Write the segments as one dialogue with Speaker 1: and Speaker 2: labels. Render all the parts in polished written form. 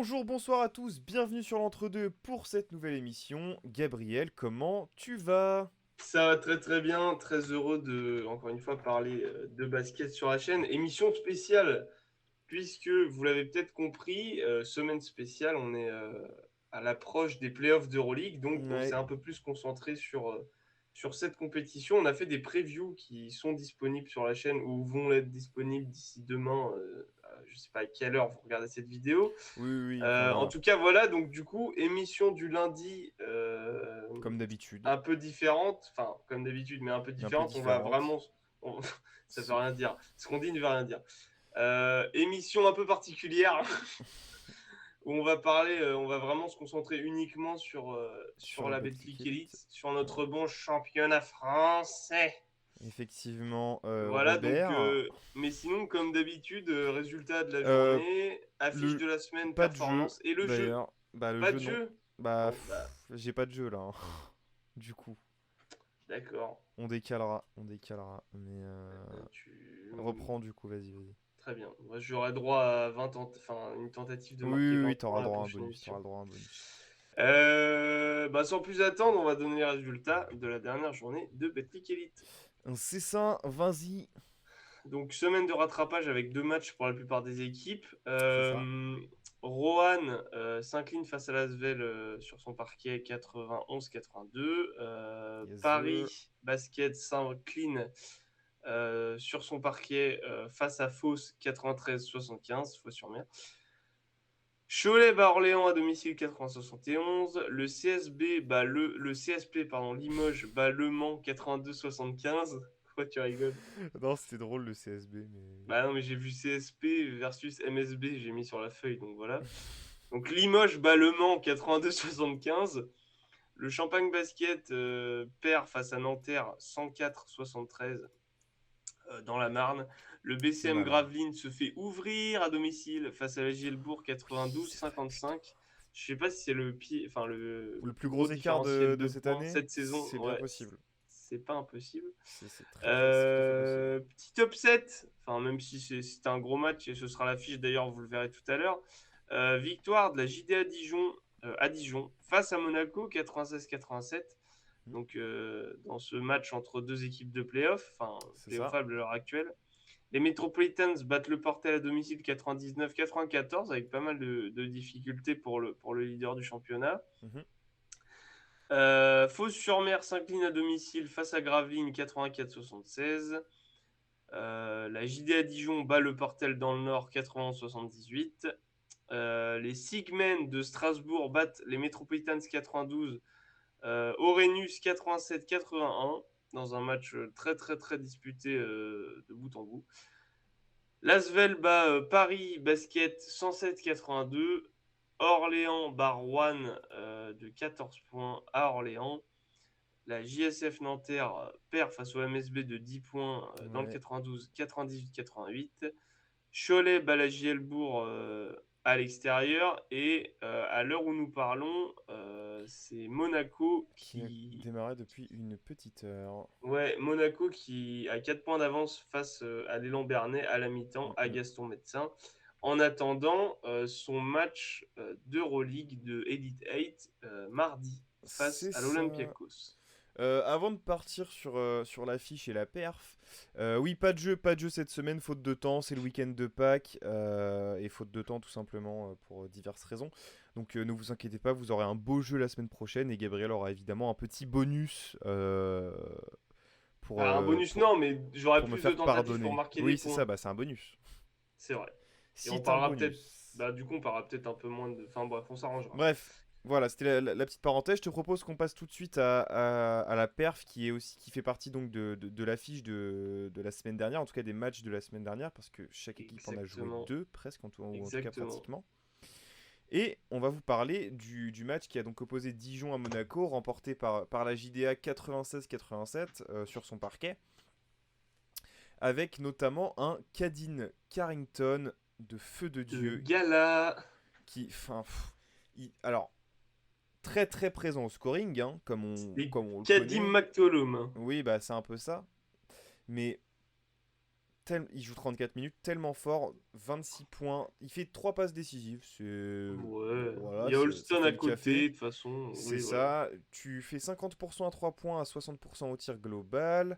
Speaker 1: Bonjour, bonsoir à tous, bienvenue sur l'entre-deux pour cette nouvelle émission. Gabriel, comment tu vas?
Speaker 2: Ça va très très bien, très heureux de, encore une fois, parler de basket sur la chaîne. Émission spéciale, puisque vous l'avez peut-être compris, semaine spéciale, on est à l'approche des playoffs d'Euroleague, donc on s'est
Speaker 1: Ouais,
Speaker 2: un peu plus concentré sur cette compétition. On a fait des previews qui sont disponibles sur la chaîne ou vont être disponibles d'ici demain, je ne sais pas à quelle heure vous regardez cette vidéo.
Speaker 1: oui, oui, oui, enfin
Speaker 2: En
Speaker 1: voilà,
Speaker 2: tout cas, voilà, donc du coup, émission du lundi
Speaker 1: comme d'habitude,
Speaker 2: un peu différente, enfin, comme d'habitude, mais un peu
Speaker 1: un peu
Speaker 2: différente. On va
Speaker 1: différente.
Speaker 2: vraiment. on- Ça veut
Speaker 1: Ce-
Speaker 2: rien dire. Ce qu'on dit ne veut rien dire. Émission un peu particulière où on va parler, on va vraiment se concentrer uniquement
Speaker 1: Sur
Speaker 2: sur
Speaker 1: la
Speaker 2: la
Speaker 1: Betclic
Speaker 2: Betclic
Speaker 1: Elite.
Speaker 2: Elite, sur
Speaker 1: Ouais.
Speaker 2: notre bon championnat français.
Speaker 1: Effectivement,
Speaker 2: Voilà, donc,
Speaker 1: Robert,
Speaker 2: mais sinon, comme d'habitude, résultat de la
Speaker 1: euh,
Speaker 2: journée, affiche
Speaker 1: le...
Speaker 2: de la semaine,
Speaker 1: pas de jeu
Speaker 2: performance et le jeu.
Speaker 1: d'ailleurs. Bah le
Speaker 2: Pas
Speaker 1: jeu
Speaker 2: de
Speaker 1: non.
Speaker 2: jeu?
Speaker 1: Bah
Speaker 2: Bon, bah,
Speaker 1: j'ai pas de jeu là, hein. Du coup,
Speaker 2: d'accord.
Speaker 1: on décalera. Mais
Speaker 2: Tu...
Speaker 1: reprends du coup, vas-y.
Speaker 2: Très bien. Moi, j'aurai droit à 20 enfin, une tentative de
Speaker 1: Oui,
Speaker 2: marquer
Speaker 1: oui,
Speaker 2: 20
Speaker 1: oui, t'auras
Speaker 2: points
Speaker 1: le
Speaker 2: la
Speaker 1: droit à un
Speaker 2: prochaine
Speaker 1: bonus, t'auras
Speaker 2: émission.
Speaker 1: le droit à un bonus.
Speaker 2: Bah, sans plus attendre, on va donner les résultats de la dernière journée de Betclic Elite.
Speaker 1: C'est ça, vas-y.
Speaker 2: Donc, semaine de rattrapage avec deux matchs pour la plupart des équipes.
Speaker 1: C'est ça.
Speaker 2: Rohan s'incline face à Lasvel sur son parquet 91-82.
Speaker 1: Yes, sir.
Speaker 2: Paris Basket s'incline sur son parquet face à Fos 93-75, Fos-sur-Mer. Cholet bat Orléans à domicile 80-71. Le CSB bat le CSP pardon, Limoges bat Le Mans 82-75. Pourquoi tu rigoles?
Speaker 1: Non, c'était drôle le CSB, mais.
Speaker 2: Bah non, mais j'ai vu CSP versus MSB, j'ai mis sur la feuille, donc voilà. Donc Limoges bat Le Mans 82-75. Le Champagne Basket perd face à Nanterre 104-73 dans la Marne. Le
Speaker 1: C'est
Speaker 2: BCM
Speaker 1: malin.
Speaker 2: Gravelines se fait ouvrir à domicile face à la Gielbourg
Speaker 1: C'est vrai, putain.
Speaker 2: 92-55. Je sais pas si c'est enfin, le
Speaker 1: Le plus
Speaker 2: plus
Speaker 1: gros
Speaker 2: gros
Speaker 1: écart
Speaker 2: différentiel
Speaker 1: de
Speaker 2: de
Speaker 1: cette
Speaker 2: points
Speaker 1: année,
Speaker 2: cette saison.
Speaker 1: c'est bien
Speaker 2: Ouais,
Speaker 1: possible.
Speaker 2: c'est pas impossible.
Speaker 1: C'est c'est tout à fait possible.
Speaker 2: Petit upset, enfin, même si c'était un gros match, et ce sera l'affiche d'ailleurs, vous le verrez tout à l'heure. Victoire de la JDA Dijon à Dijon face à Monaco 96-87.
Speaker 1: Hmm,
Speaker 2: Donc, dans ce match entre deux équipes de playoff, enfin,
Speaker 1: c'est ça.
Speaker 2: playoffable à l'heure actuelle. Les Metropolitans battent le Portel à domicile 99-94 avec pas mal de difficultés pour le leader du championnat.
Speaker 1: Mhm.
Speaker 2: Fos-sur-Mer s'incline à domicile face à Gravelines 84-76. La JDA Dijon bat le Portel dans le Nord 91-78. Les Sigmen de Strasbourg battent les Metropolitans 92. Orenus 87-81 dans un match très très très disputé de bout en bout. L'Asvel bat Paris Basket 107-82. Orléans bat Rouen de 14 points à Orléans. La JSF Nanterre perd face au MSB de 10 points dans le
Speaker 1: Ouais.
Speaker 2: 92, 98-88. Cholet bat la Gielbourg à l'extérieur. Et à l'heure où nous parlons, c'est Monaco
Speaker 1: Qui a
Speaker 2: qui.
Speaker 1: démarré depuis une petite heure.
Speaker 2: Ouais, Monaco qui a 4 points d'avance face à l'élan Bernay à la mi-temps, à
Speaker 1: Mm.
Speaker 2: Gaston Médecin. En attendant son match d'Euroleague de Elite 8 mardi face
Speaker 1: C'est
Speaker 2: à
Speaker 1: ça.
Speaker 2: l'Olympiakos.
Speaker 1: Avant de partir sur l'affiche et la perf, oui, pas de jeu cette semaine, faute de temps, c'est le week-end de Pâques, et faute de temps tout simplement pour diverses raisons. Donc ne vous inquiétez pas, vous aurez un beau jeu la semaine prochaine et Gabriel aura évidemment un petit bonus pour,
Speaker 2: Bah, un
Speaker 1: euh,
Speaker 2: bonus,
Speaker 1: pour,
Speaker 2: non, mais j'aurai
Speaker 1: pour me
Speaker 2: plus de
Speaker 1: faire
Speaker 2: tentatives pour
Speaker 1: pardonner.
Speaker 2: marquer des
Speaker 1: Oui, c'est ça,
Speaker 2: points.
Speaker 1: bah c'est un bonus.
Speaker 2: C'est vrai. Et on
Speaker 1: C'est un
Speaker 2: parlera peut-être.
Speaker 1: bonus.
Speaker 2: Bah, du coup, on parlera peut-être un peu moins de. Enfin, bref, on s'arrangera.
Speaker 1: Bref, voilà, c'était la petite parenthèse. Je te propose qu'on passe tout de suite à la perf qui est aussi qui fait partie donc de l'affiche de la semaine dernière, en tout cas des matchs de la semaine dernière, parce que chaque équipe en a joué
Speaker 2: Exactement.
Speaker 1: deux presque, ou en tout cas
Speaker 2: Exactement.
Speaker 1: pratiquement. Et on va vous parler du match qui a donc opposé Dijon à Monaco, remporté par la JDA 96-87 sur son parquet, avec notamment un Cadine Carrington de feu de
Speaker 2: De
Speaker 1: Dieu
Speaker 2: gala.
Speaker 1: qui, enfin, alors très très présent au scoring, hein,
Speaker 2: Des
Speaker 1: comme on le
Speaker 2: Kadim
Speaker 1: connaît.
Speaker 2: McTollum.
Speaker 1: Oui, bah c'est un peu ça. Mais il joue 34 minutes, tellement fort, 26 points. Il fait 3 passes décisives.
Speaker 2: Ouais. Il
Speaker 1: Voilà,
Speaker 2: y a
Speaker 1: ça
Speaker 2: Holston
Speaker 1: fait
Speaker 2: à
Speaker 1: le café.
Speaker 2: côté, de toute façon.
Speaker 1: C'est
Speaker 2: Oui, voilà.
Speaker 1: ça. Tu fais 50% à 3 points, à 60% au tir global.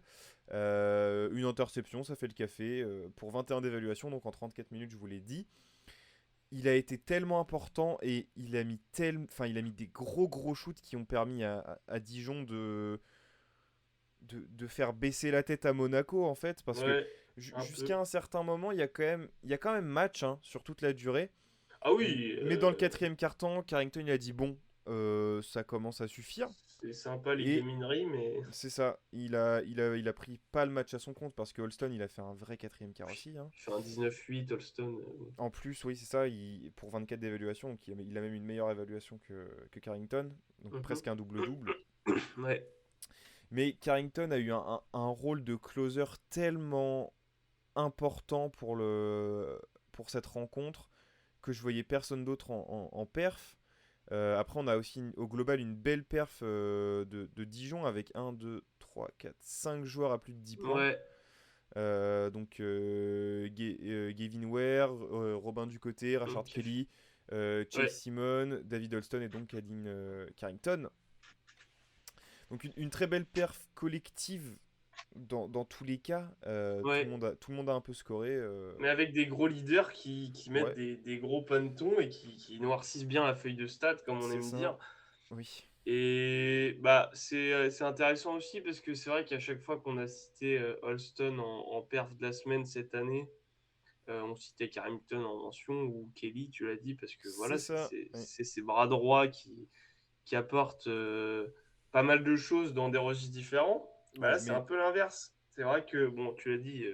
Speaker 1: Une interception, ça fait le café. Pour 21 d'évaluation, donc en 34 minutes, je vous l'ai dit. Il a été tellement important et il a mis des gros shoots qui ont permis à Dijon de faire baisser la tête à Monaco en fait, parce que
Speaker 2: Ouais, un peu.
Speaker 1: jusqu'à un certain moment, il y a quand même match hein, sur toute la durée.
Speaker 2: Ah oui,
Speaker 1: Mais dans le quatrième quart-temps, Carrington il a dit bon, ça commence à suffire.
Speaker 2: c'est sympa les
Speaker 1: Et
Speaker 2: guémineries, mais.
Speaker 1: c'est ça, il a pris pas le match à son compte parce que Holston il a fait un vrai quatrième quart aussi, hein.
Speaker 2: Il fait un 19-8, Holston.
Speaker 1: En plus, oui, c'est ça, pour 24 d'évaluation, donc il a même une meilleure évaluation que Carrington, donc
Speaker 2: Mhm.
Speaker 1: presque un double-double.
Speaker 2: Ouais,
Speaker 1: Mais Carrington a eu un rôle de closer tellement important pour cette rencontre que je voyais personne d'autre en perf. Après, on a aussi au global une belle perf de Dijon avec 1, 2, 3, 4, 5 joueurs à plus de 10 points.
Speaker 2: ouais.
Speaker 1: Donc Gavin Ware, Robin Ducoté, Rashard
Speaker 2: Ok.
Speaker 1: Kelly, Chase
Speaker 2: Ouais,
Speaker 1: Simon, David Holston et donc Adeline Carrington. Donc une très belle perf collective dans tous les cas.
Speaker 2: ouais.
Speaker 1: Tout le monde a un peu scoré.
Speaker 2: Mais avec des gros leaders qui mettent
Speaker 1: Ouais,
Speaker 2: des gros pantons et qui noircissent bien la feuille de stats, comme on
Speaker 1: c'est
Speaker 2: aime
Speaker 1: ça.
Speaker 2: dire.
Speaker 1: Oui.
Speaker 2: Et bah c'est intéressant aussi parce que c'est vrai qu'à chaque fois qu'on a cité Holston en perf de la semaine cette année, on citait Carrington en mention ou Kelly, tu l'as dit, parce que
Speaker 1: C'est
Speaker 2: voilà,
Speaker 1: ça. Oui.
Speaker 2: c'est ces bras droits qui apportent pas mal de choses dans des registres différents. Bah
Speaker 1: Oui,
Speaker 2: là, c'est un
Speaker 1: mais
Speaker 2: peu l'inverse. C'est vrai que, bon, tu l'as dit,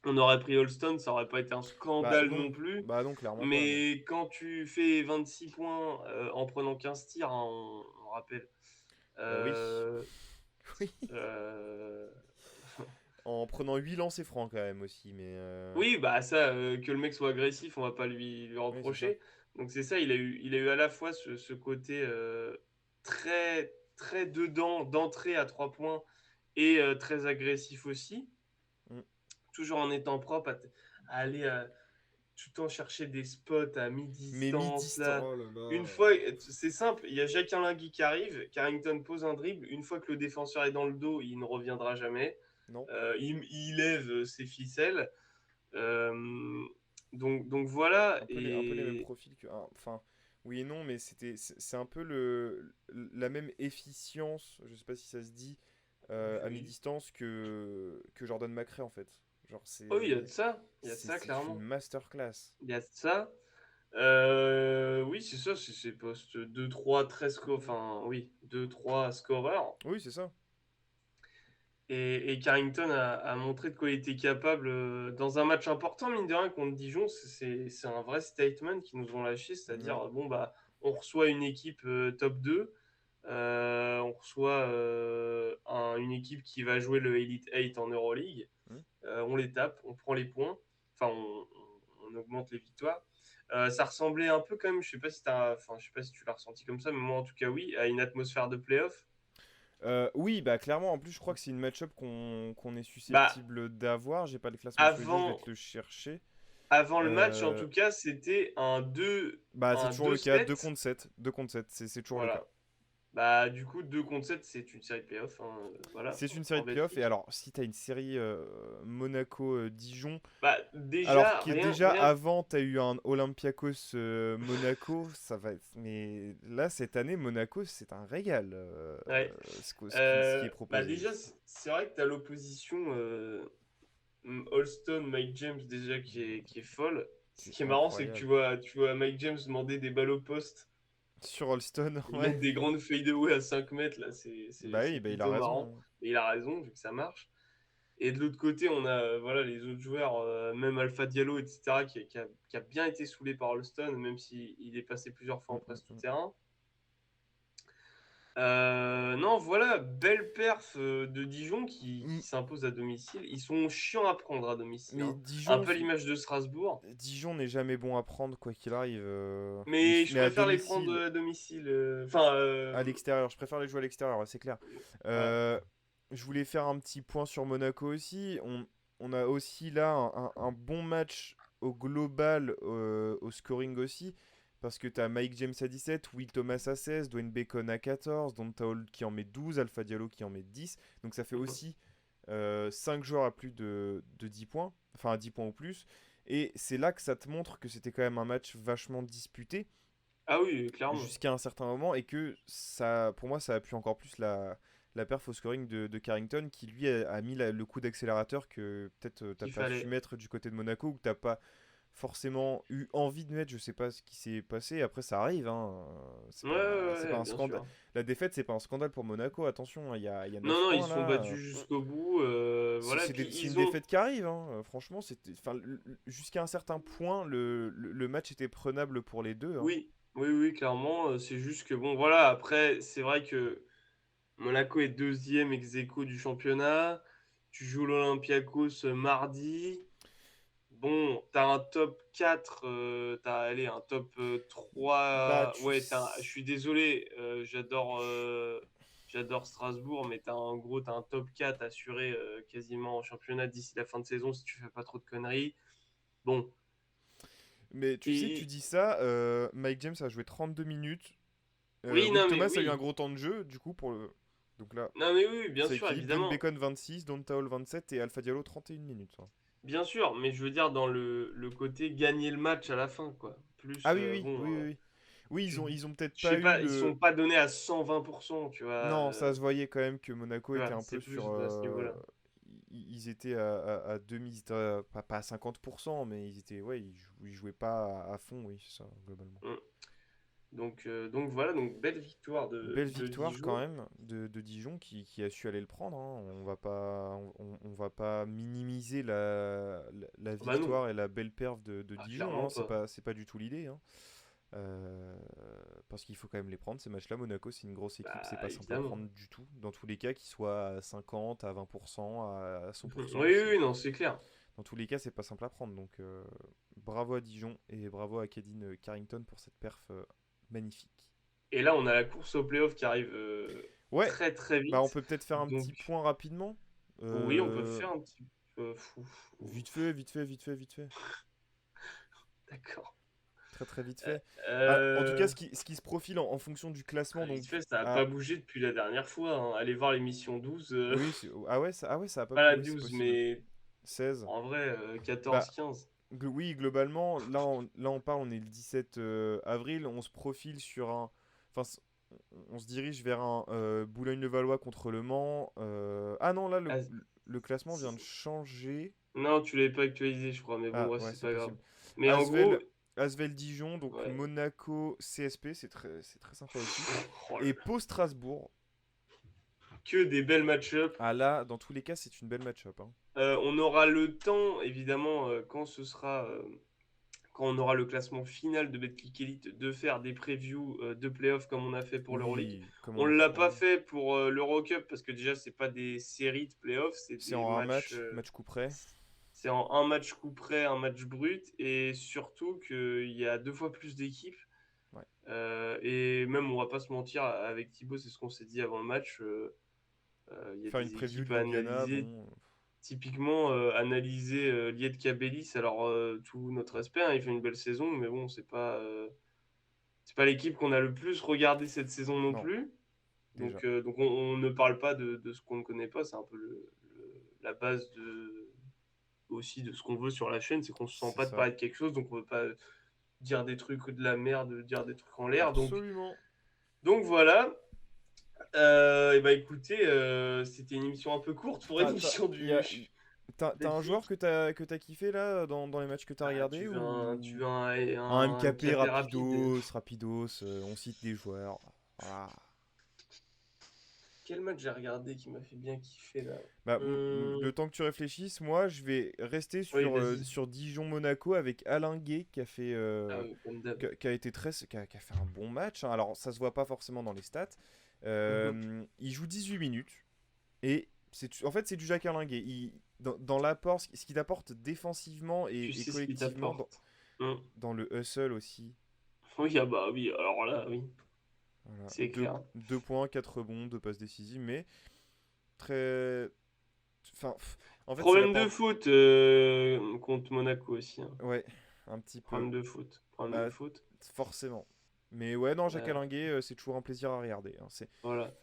Speaker 2: on aurait pris Holston, ça aurait pas été un
Speaker 1: bah
Speaker 2: scandale
Speaker 1: non,
Speaker 2: non plus.
Speaker 1: bah non, clairement pas, non.
Speaker 2: Mais quand tu fais 26 points en prenant 15 tirs, hein, on rappelle.
Speaker 1: Oui.
Speaker 2: euh,
Speaker 1: Oui.
Speaker 2: euh,
Speaker 1: En prenant 8 lancers francs quand même aussi, mais
Speaker 2: Oui, bah ça, que le mec soit agressif, on va pas lui
Speaker 1: oui, c'est ça.
Speaker 2: reprocher. Donc c'est ça, il a eu à la fois ce côté très, très dedans, d'entrée à 3 points, et très agressif aussi,
Speaker 1: Mm.
Speaker 2: toujours en étant propre, à aller tout le temps chercher des spots à
Speaker 1: Mais
Speaker 2: mi-distance,
Speaker 1: mi-distance,
Speaker 2: là.
Speaker 1: oh là
Speaker 2: Une
Speaker 1: là.
Speaker 2: fois, c'est simple, il y a Jacques Lingui qui arrive, Carrington pose un dribble, une fois que le défenseur est dans le dos, il ne reviendra jamais.
Speaker 1: Non.
Speaker 2: Il lève ses ficelles. Euh, donc voilà,
Speaker 1: Un peu les mêmes
Speaker 2: et
Speaker 1: profils que. Enfin, oui et non, mais c'est un peu la même efficience, je sais pas si ça se dit, à
Speaker 2: oui.
Speaker 1: mi-distance que Jordan McRae en fait. Genre,
Speaker 2: Oh, il y a de ça,
Speaker 1: c'est une
Speaker 2: clairement.
Speaker 1: masterclass.
Speaker 2: Il y a de ça. Oui, c'est ça, c'est poste 2-3, 13 enfin, oui, 2-3 scoreurs.
Speaker 1: Oui, c'est ça.
Speaker 2: Et Carrington a montré de quoi il était capable dans un match important, mine de rien, contre Dijon. C'est un vrai statement qu'ils nous ont lâché,
Speaker 1: Ouais.
Speaker 2: c'est-à-dire, bon, bah, on reçoit une équipe top 2. On reçoit une équipe qui va jouer le Elite 8 en Euroleague.
Speaker 1: Hmm.
Speaker 2: On les tape, on prend les points, enfin on augmente les victoires. Ça ressemblait un peu quand même, je sais pas si tu l'as ressenti comme ça, mais moi en tout cas oui, à une atmosphère de playoff.
Speaker 1: Oui, bah clairement, en plus, je crois que c'est une match-up qu'on est
Speaker 2: Bah
Speaker 1: susceptible d'avoir. J'ai pas le classement sous les yeux, je vais
Speaker 2: avant,
Speaker 1: te le chercher.
Speaker 2: avant le match en
Speaker 1: Euh,
Speaker 2: tout cas, c'était
Speaker 1: Bah, c'est
Speaker 2: un
Speaker 1: toujours
Speaker 2: deux
Speaker 1: le cas, 2
Speaker 2: 7.
Speaker 1: contre 7. 2 contre 7, c'est toujours le cas.
Speaker 2: Voilà. Bah du coup 2 contre 7 c'est une série de playoff, hein, voilà,
Speaker 1: C'est une série
Speaker 2: en
Speaker 1: de playoffs, et
Speaker 2: Belgique.
Speaker 1: alors, si t'as une série Monaco-Dijon,
Speaker 2: Bah
Speaker 1: alors
Speaker 2: déjà
Speaker 1: qui est
Speaker 2: rien
Speaker 1: déjà
Speaker 2: rien
Speaker 1: avant, t'as eu un Olympiakos Monaco, ça va être. Mais là, cette année, Monaco, c'est un régal,
Speaker 2: ouais.
Speaker 1: ce qui est
Speaker 2: Bah
Speaker 1: proposé.
Speaker 2: déjà, c'est vrai que tu as l'opposition Holston, Mike James déjà qui est folle. Ce
Speaker 1: C'est
Speaker 2: qui est marrant, c'est que
Speaker 1: incroyable.
Speaker 2: tu vois Mike James demander des balles au poste.
Speaker 1: Sur Holston,
Speaker 2: Il
Speaker 1: ouais.
Speaker 2: monte des grandes fadeaway à 5 mètres, là,
Speaker 1: Bah
Speaker 2: c'est
Speaker 1: oui, bah il a
Speaker 2: plutôt marrant.
Speaker 1: raison, hein.
Speaker 2: Et il a raison, vu que ça marche. Et de l'autre côté, on a voilà, les autres joueurs, même Alpha Diallo, etc., qui a bien été saoulé par Holston, même s'il il est passé plusieurs fois en presse tout
Speaker 1: Mm.
Speaker 2: terrain. Non, voilà, belle perf de Dijon qui
Speaker 1: Mm.
Speaker 2: s'impose à domicile. Ils sont chiants à prendre à domicile,
Speaker 1: Mais
Speaker 2: hein. Un
Speaker 1: Dijon,
Speaker 2: peu l'image de Strasbourg.
Speaker 1: Dijon n'est jamais bon à prendre, quoi qu'il arrive.
Speaker 2: Mais je
Speaker 1: Mais à
Speaker 2: préfère les prendre
Speaker 1: domicile,
Speaker 2: à domicile.
Speaker 1: à l'extérieur, je préfère les jouer à l'extérieur, ouais, c'est clair.
Speaker 2: Voilà.
Speaker 1: Je voulais faire un petit point sur Monaco aussi. on a aussi là un bon match au global, au scoring aussi. Parce que t'as Mike James à 17, Will Thomas à 16, Dwayne Bacon à 14, Donta Hall qui en met 12, Alpha Diallo qui en met 10. Donc ça fait
Speaker 2: Mhm.
Speaker 1: aussi 5 joueurs à plus de 10 points, enfin à 10 points ou plus. Et c'est là que ça te montre que c'était quand même un match vachement disputé
Speaker 2: Ah oui, clairement.
Speaker 1: jusqu'à un certain moment et que ça, pour moi, ça a pu encore plus la perf au scoring de Carrington qui lui a mis le coup d'accélérateur que peut-être t'as
Speaker 2: Qu'il
Speaker 1: pas su
Speaker 2: fallait.
Speaker 1: mettre du côté de Monaco ou que t'as pas forcément eu envie de mettre. Je sais pas ce qui s'est passé. Après, ça arrive, hein.
Speaker 2: Ouais, ouais,
Speaker 1: C'est pas
Speaker 2: ouais,
Speaker 1: un
Speaker 2: bien
Speaker 1: scandale.
Speaker 2: sûr.
Speaker 1: La défaite, c'est pas un scandale pour Monaco. Attention, hein, il y a
Speaker 2: Non,
Speaker 1: 9
Speaker 2: non, ils
Speaker 1: points
Speaker 2: se sont
Speaker 1: là.
Speaker 2: battus jusqu'au bout. Voilà, et puis
Speaker 1: C'est une
Speaker 2: ils ont.
Speaker 1: défaite qui arrive, hein. Franchement, enfin, jusqu'à un certain point, le match était prenable pour les deux, hein.
Speaker 2: Oui, oui, oui, clairement. C'est juste que, bon, voilà, après, c'est vrai que Monaco est deuxième ex aequo du championnat. Tu joues l'Olympiakos mardi. Bon, t'as un top 4, allez, un top
Speaker 1: Bah,
Speaker 2: 3. Ouais, je suis désolé, j'adore Strasbourg, mais t'as un top 4 assuré quasiment en championnat d'ici la fin de saison si tu fais pas trop de conneries. Bon,
Speaker 1: Mais tu sais, tu
Speaker 2: et
Speaker 1: dis ça, Mike James a joué 32 minutes.
Speaker 2: oui,
Speaker 1: Will
Speaker 2: non, mais
Speaker 1: Thomas a eu un
Speaker 2: oui,
Speaker 1: gros temps de jeu, du coup, donc là,
Speaker 2: non, mais oui, bien
Speaker 1: ça
Speaker 2: sûr,
Speaker 1: équilibre. Dwayne
Speaker 2: évidemment,
Speaker 1: Bacon 26, Donta Hall 27 et Alpha Diallo 31 minutes, hein.
Speaker 2: bien sûr, mais je veux dire dans le côté gagner le match à la fin, quoi.
Speaker 1: Ah
Speaker 2: Plus,
Speaker 1: oui, oui,
Speaker 2: bon,
Speaker 1: oui, oui, oui. Oui,
Speaker 2: tu,
Speaker 1: ils ont peut-être
Speaker 2: je sais
Speaker 1: pas eu
Speaker 2: pas, ils
Speaker 1: le.
Speaker 2: sont pas donnés à 120%, tu vois.
Speaker 1: Non, ça se voyait quand même que Monaco
Speaker 2: Tu
Speaker 1: était
Speaker 2: vois,
Speaker 1: un
Speaker 2: c'est
Speaker 1: peu sur.
Speaker 2: plus à ce niveau-là.
Speaker 1: Ils étaient à demi, ils étaient pas à 50%, mais ils étaient. Ouais, ils jouaient pas à fond, oui, c'est ça, globalement.
Speaker 2: Mm. Donc voilà, donc belle victoire
Speaker 1: Belle
Speaker 2: de
Speaker 1: victoire quand
Speaker 2: Dijon.
Speaker 1: même de Dijon qui a su aller le prendre, hein. On va pas minimiser la
Speaker 2: Ah bah non,
Speaker 1: victoire et la belle perf de
Speaker 2: ah,
Speaker 1: Dijon,
Speaker 2: clairement
Speaker 1: hein.
Speaker 2: pas.
Speaker 1: C'est pas du tout l'idée, hein. Euh, Parce qu'il faut quand même les prendre ces matchs-là. Monaco, c'est une grosse équipe, c'est
Speaker 2: Bah
Speaker 1: pas simple à
Speaker 2: évidemment.
Speaker 1: prendre du tout. Dans tous les cas, qu'ils soient à 50, à 20%, à
Speaker 2: Mhm.
Speaker 1: 100%,
Speaker 2: Oui, oui, oui, non, c'est clair.
Speaker 1: dans tous les cas, c'est pas simple à prendre. Donc bravo à Dijon et bravo à Kadin Carrington pour cette perf magnifique.
Speaker 2: Et là, on a la course au playoff qui arrive
Speaker 1: Ouais,
Speaker 2: très très
Speaker 1: bah on
Speaker 2: vite.
Speaker 1: peut peut-être faire un petit
Speaker 2: Donc
Speaker 1: point rapidement.
Speaker 2: oui, on peut
Speaker 1: Euh,
Speaker 2: faire un petit peu fou.
Speaker 1: Vite fait, vite fait, vite fait, vite fait.
Speaker 2: D'accord.
Speaker 1: Très très vite
Speaker 2: Euh,
Speaker 1: fait. Ah, en tout cas,
Speaker 2: euh,
Speaker 1: ce qui se profile en fonction du classement,
Speaker 2: Vite
Speaker 1: donc.
Speaker 2: fait, ça n'a pas
Speaker 1: Ah,
Speaker 2: bougé depuis la dernière fois, hein. Allez voir l'émission 12.
Speaker 1: oui, ah ouais, ça a pas
Speaker 2: Pas la
Speaker 1: bougé, c'est
Speaker 2: 12,
Speaker 1: possible.
Speaker 2: mais
Speaker 1: 16.
Speaker 2: en vrai,
Speaker 1: Bah,
Speaker 2: 14-15.
Speaker 1: oui, globalement, là on parle, on est le 17 avril, on se profile sur un. Enfin, on se dirige vers un Boulogne-le-Valois contre Le Mans. Ah non, là,
Speaker 2: Ah,
Speaker 1: le classement vient de
Speaker 2: c'est-
Speaker 1: changer.
Speaker 2: non, tu l'avais pas actualisé, je crois, mais bon,
Speaker 1: Ah,
Speaker 2: ouais,
Speaker 1: ouais,
Speaker 2: c'est
Speaker 1: c'est
Speaker 2: pas grave.
Speaker 1: possible.
Speaker 2: Mais en gros,
Speaker 1: Asvel, Asvel Dijon, donc
Speaker 2: ouais.
Speaker 1: Monaco, CSP, c'est très sympa aussi.
Speaker 2: Oh là
Speaker 1: Et
Speaker 2: là.
Speaker 1: Pau Strasbourg.
Speaker 2: Que des belles match-up.
Speaker 1: Ah là, dans tous les cas, c'est une belle match-up, hein.
Speaker 2: On aura le temps, évidemment, quand on aura le classement final de Betclic Elite, de faire des previews de playoffs comme on a fait pour l'Euroleague.
Speaker 1: Oui, comme
Speaker 2: On
Speaker 1: on
Speaker 2: ne
Speaker 1: a fait
Speaker 2: l'a
Speaker 1: pour
Speaker 2: pas
Speaker 1: l'Euro.
Speaker 2: fait pour l'Eurocup parce que déjà, c'est pas des séries de playoffs, c'est
Speaker 1: C'est
Speaker 2: des
Speaker 1: en un
Speaker 2: matchs.
Speaker 1: match, match coup près.
Speaker 2: C'est en un match coup près, un match brut, et surtout qu'il y a deux fois plus d'équipes.
Speaker 1: Ouais.
Speaker 2: Et même, on va pas se mentir, avec Thibaut, c'est ce qu'on s'est dit avant le match. Il y a
Speaker 1: Faire une
Speaker 2: des
Speaker 1: preview
Speaker 2: équipes
Speaker 1: de
Speaker 2: à
Speaker 1: l'Indiana,
Speaker 2: analyser.
Speaker 1: bon.
Speaker 2: Typiquement, analyser Liet Kabelis, alors tout notre respect, hein, il fait une belle saison, mais bon, c'est pas l'équipe qu'on a le plus regardé cette saison non
Speaker 1: Non,
Speaker 2: plus.
Speaker 1: déjà.
Speaker 2: Donc on ne parle pas de ce qu'on ne connaît pas, c'est un peu la base aussi de ce qu'on veut sur la chaîne, c'est qu'on se sent
Speaker 1: C'est
Speaker 2: pas de
Speaker 1: ça.
Speaker 2: parler de quelque chose, donc on veut pas dire des trucs de la merde, dire des trucs en l'air.
Speaker 1: Absolument.
Speaker 2: Donc voilà. Et bah écoutez, c'était une émission un peu courte pour une
Speaker 1: T'as, t'as,
Speaker 2: émission
Speaker 1: y a-
Speaker 2: du
Speaker 1: t'as un joueur
Speaker 2: Betclic.
Speaker 1: que t'as kiffé là dans les matchs que t'as
Speaker 2: Ah,
Speaker 1: regardé
Speaker 2: tu
Speaker 1: ou
Speaker 2: veux
Speaker 1: un
Speaker 2: un
Speaker 1: MKP
Speaker 2: MKP rapide?
Speaker 1: rapidos, on cite des joueurs. Voilà.
Speaker 2: Quel match j'ai regardé qui m'a fait bien kiffer là?
Speaker 1: Bah, le temps que tu réfléchisses, moi je vais rester
Speaker 2: Oui, vas-y.
Speaker 1: sur Dijon-Monaco avec Alain Gué qui a fait,
Speaker 2: Ah oui, comme d'hab.
Speaker 1: qui a été qui a fait un bon match, hein. Alors ça se voit pas forcément dans les stats.
Speaker 2: Mhm.
Speaker 1: Il joue 18 minutes et en fait c'est du Jacques Alain Gué. Dans l'apport, ce qu'il apporte défensivement
Speaker 2: Tu
Speaker 1: et
Speaker 2: sais ce qu'il
Speaker 1: collectivement
Speaker 2: t'apporte. Mhm.
Speaker 1: dans le hustle aussi.
Speaker 2: Oui, ah bah oui, alors là, oui,
Speaker 1: Voilà.
Speaker 2: c'est clair.
Speaker 1: 2 points, 4 rebonds, 2 passes décisives, mais très, Enfin, en fait, ça
Speaker 2: Problème de
Speaker 1: dépend.
Speaker 2: faute contre Monaco aussi, hein.
Speaker 1: Ouais, un petit peu.
Speaker 2: Problème de faute. Problème de
Speaker 1: Bah,
Speaker 2: faute.
Speaker 1: forcément. Mais ouais, non, Jacques
Speaker 2: Euh,
Speaker 1: Alinguet, c'est toujours un plaisir à regarder, hein.
Speaker 2: voilà.
Speaker 1: Voilà.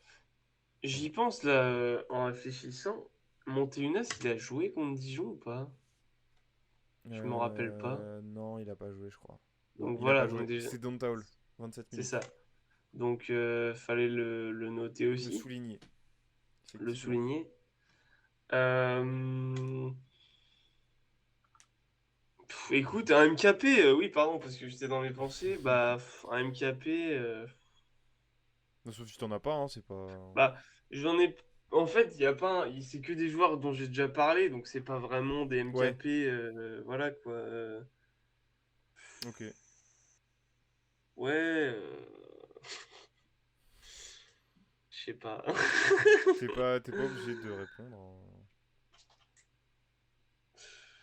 Speaker 2: J'y pense là, en réfléchissant. Montéunas, il a joué contre Dijon ou pas? Je m'en rappelle pas.
Speaker 1: Non, il a pas joué, je crois. Non,
Speaker 2: Donc
Speaker 1: il a
Speaker 2: voilà,
Speaker 1: pas
Speaker 2: donc
Speaker 1: joué.
Speaker 2: déjà,
Speaker 1: C'est Don Taul, 27
Speaker 2: c'est
Speaker 1: minutes.
Speaker 2: ça. Donc fallait le noter
Speaker 1: Le
Speaker 2: aussi,
Speaker 1: souligner,
Speaker 2: le
Speaker 1: effectivement.
Speaker 2: souligner. Euh, écoute, un MKP, oui, pardon, parce que j'étais dans mes pensées. Bah, un MKP,
Speaker 1: Sauf si t'en as pas, hein, c'est pas.
Speaker 2: bah, j'en ai. En fait, il y a pas, c'est que des joueurs dont j'ai déjà parlé, donc c'est pas vraiment des
Speaker 1: Ouais,
Speaker 2: MKP, voilà quoi.
Speaker 1: ok.
Speaker 2: Ouais, je sais pas.
Speaker 1: T'es pas obligé de répondre, hein.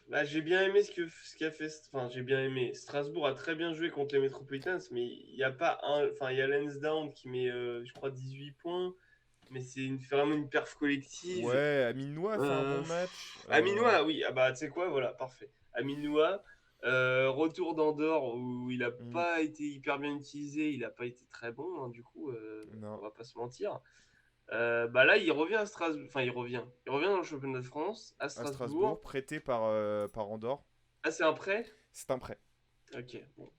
Speaker 2: Bah, j'ai bien aimé ce qu'a fait. Enfin, j'ai bien aimé. Strasbourg a très bien joué contre les Metropolitans, mais il n'y a pas un. Enfin, il y a Lansdowne qui met, je crois, 18 points, mais c'est vraiment une perf collective.
Speaker 1: Ouais, Amine Noah a fait un bon match.
Speaker 2: Aminois, oui, ah bah, tu sais quoi, voilà, parfait. Aminois, retour d'Andorre où il n'a
Speaker 1: Hmm,
Speaker 2: pas été hyper bien utilisé, il n'a pas été très bon, hein, du coup, on
Speaker 1: non,
Speaker 2: va pas se mentir. Bah là, il revient à Strasbourg. Enfin, il revient dans le championnat de France à
Speaker 1: à Strasbourg,
Speaker 2: Strasbourg.
Speaker 1: prêté par Andorre.
Speaker 2: Ah, c'est un prêt?
Speaker 1: C'est un prêt.
Speaker 2: Ok, bon.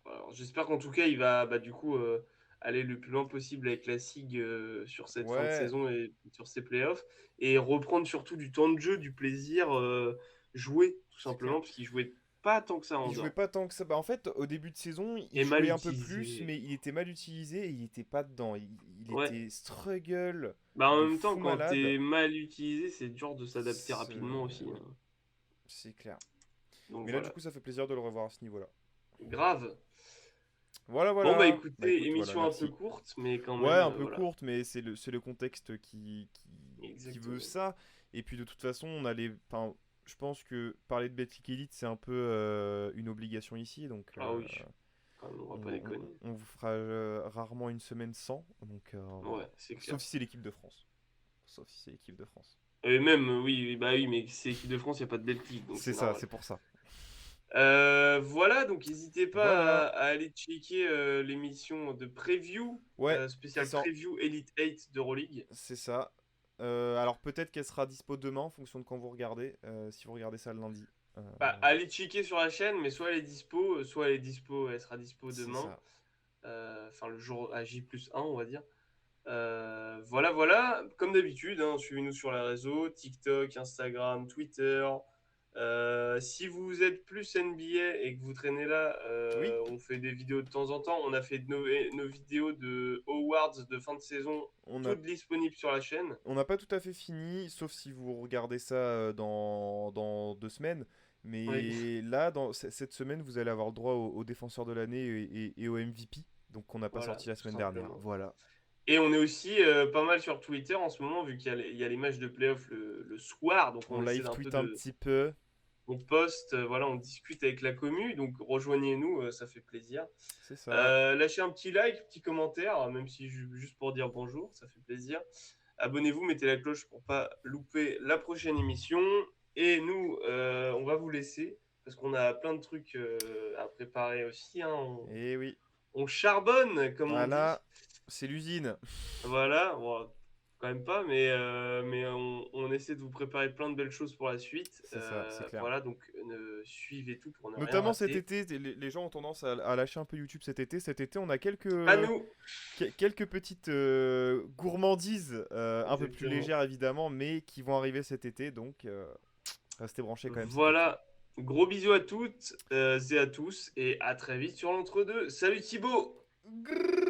Speaker 2: Alors, j'espère qu'en tout cas, il va bah, du coup aller le plus loin possible avec la SIG sur cette fin de
Speaker 1: Ouais,
Speaker 2: saison et sur ses playoffs. Et reprendre surtout du temps de jeu, du plaisir, jouer, tout
Speaker 1: c'est clair.
Speaker 2: simplement, parce qu'il jouait pas tant que ça en
Speaker 1: Il jouait
Speaker 2: dehors.
Speaker 1: pas tant que ça. Bah, en fait, au début de saison, il
Speaker 2: Et mal
Speaker 1: jouait un peu plus,
Speaker 2: utilisé.
Speaker 1: mais il était mal utilisé et il était pas dedans. Il
Speaker 2: Ouais.
Speaker 1: était struggle
Speaker 2: Bah, en
Speaker 1: de
Speaker 2: même temps,
Speaker 1: fou
Speaker 2: quand
Speaker 1: malade.
Speaker 2: t'es mal utilisé, c'est dur de s'adapter rapidement aussi,
Speaker 1: Oui,
Speaker 2: hein.
Speaker 1: c'est clair.
Speaker 2: Donc
Speaker 1: Mais là, du
Speaker 2: voilà.
Speaker 1: coup, ça fait plaisir de le revoir à ce niveau-là.
Speaker 2: Grave.
Speaker 1: Voilà,
Speaker 2: Bon, bah
Speaker 1: voilà. Bah
Speaker 2: écoutez,
Speaker 1: écoute, voilà,
Speaker 2: émission un peu
Speaker 1: merci.
Speaker 2: courte, mais quand
Speaker 1: Ouais,
Speaker 2: même,
Speaker 1: un peu
Speaker 2: voilà.
Speaker 1: courte, mais c'est le contexte qui veut
Speaker 2: Exactement.
Speaker 1: ça. Et puis de toute façon, on allait. Enfin, je pense que parler de Betclic Elite, c'est un peu une obligation ici. Donc,
Speaker 2: Ah oui, quand même, on va pas déconner.
Speaker 1: on vous fera rarement une semaine sans. Donc, voilà.
Speaker 2: Ouais, c'est clair.
Speaker 1: Sauf si c'est l'équipe de France. Sauf si c'est l'équipe de France.
Speaker 2: Et même, oui, bah oui, mais c'est équipe de France, il n'y a pas de Belgique, donc
Speaker 1: C'est
Speaker 2: c'est
Speaker 1: ça,
Speaker 2: normal.
Speaker 1: c'est pour ça.
Speaker 2: Voilà, donc n'hésitez pas
Speaker 1: Voilà.
Speaker 2: à aller checker l'émission de preview,
Speaker 1: Ouais, qui
Speaker 2: spéciale
Speaker 1: sort.
Speaker 2: preview Elite 8 d'Euroleague.
Speaker 1: C'est ça. Alors peut-être qu'elle sera dispo demain en fonction de quand vous regardez. Si vous regardez ça le lundi. Euh,
Speaker 2: Bah, allez checker sur la chaîne, mais soit elle est dispo, soit elle est dispo, elle sera dispo
Speaker 1: c'est
Speaker 2: demain.
Speaker 1: ça.
Speaker 2: Enfin, le jour à J+1, on va dire. Voilà, voilà. Comme d'habitude, hein, suivez-nous sur les réseaux, TikTok, Instagram, Twitter. Si vous êtes plus NBA et que vous traînez là,
Speaker 1: Oui,
Speaker 2: on fait des vidéos de temps en temps. On a fait nos vidéos de Awards de fin de saison,
Speaker 1: on a
Speaker 2: toutes disponibles sur la chaîne.
Speaker 1: on n'a pas tout à fait fini, sauf si vous regardez ça dans 2 semaines.
Speaker 2: Oui,
Speaker 1: Mais là, cette semaine, vous allez avoir le droit au défenseur de l'année et au MVP. Donc on n'a pas
Speaker 2: voilà,
Speaker 1: sorti la
Speaker 2: tout
Speaker 1: semaine dernière.
Speaker 2: simplement.
Speaker 1: Voilà.
Speaker 2: Et on est aussi pas mal sur Twitter en ce moment, vu il y a les matchs de playoff le soir. Donc
Speaker 1: On
Speaker 2: on essaie
Speaker 1: live
Speaker 2: d'un peu
Speaker 1: tweet un
Speaker 2: de.
Speaker 1: petit peu.
Speaker 2: On poste, voilà, on discute avec la commu. Donc rejoignez-nous, ça fait plaisir.
Speaker 1: C'est ça.
Speaker 2: Lâchez un petit like, petit commentaire, même si juste pour dire bonjour, ça fait plaisir. Abonnez-vous, mettez la cloche pour pas louper la prochaine émission. Et nous, on va vous laisser parce qu'on a plein de trucs à préparer aussi, hein.
Speaker 1: Et oui.
Speaker 2: On charbonne, comme on dit.
Speaker 1: Voilà. C'est l'usine.
Speaker 2: Voilà, bon, quand même pas, mais on essaie de vous préparer plein de belles choses pour la suite.
Speaker 1: C'est ça, c'est clair.
Speaker 2: Voilà, donc suivez tout pour ne rien
Speaker 1: Notamment cet
Speaker 2: rater.
Speaker 1: été, les gens ont tendance à lâcher un peu YouTube cet été. Cet été, on a
Speaker 2: À nous!
Speaker 1: quelques petites gourmandises un peu plus
Speaker 2: Exactement.
Speaker 1: légères évidemment, mais qui vont arriver cet été. Donc, restez branchés quand même cet été.
Speaker 2: Voilà, gros bisous à toutes et à tous, et à très vite sur l'entre-deux. Salut Thibaut!
Speaker 1: Grrr.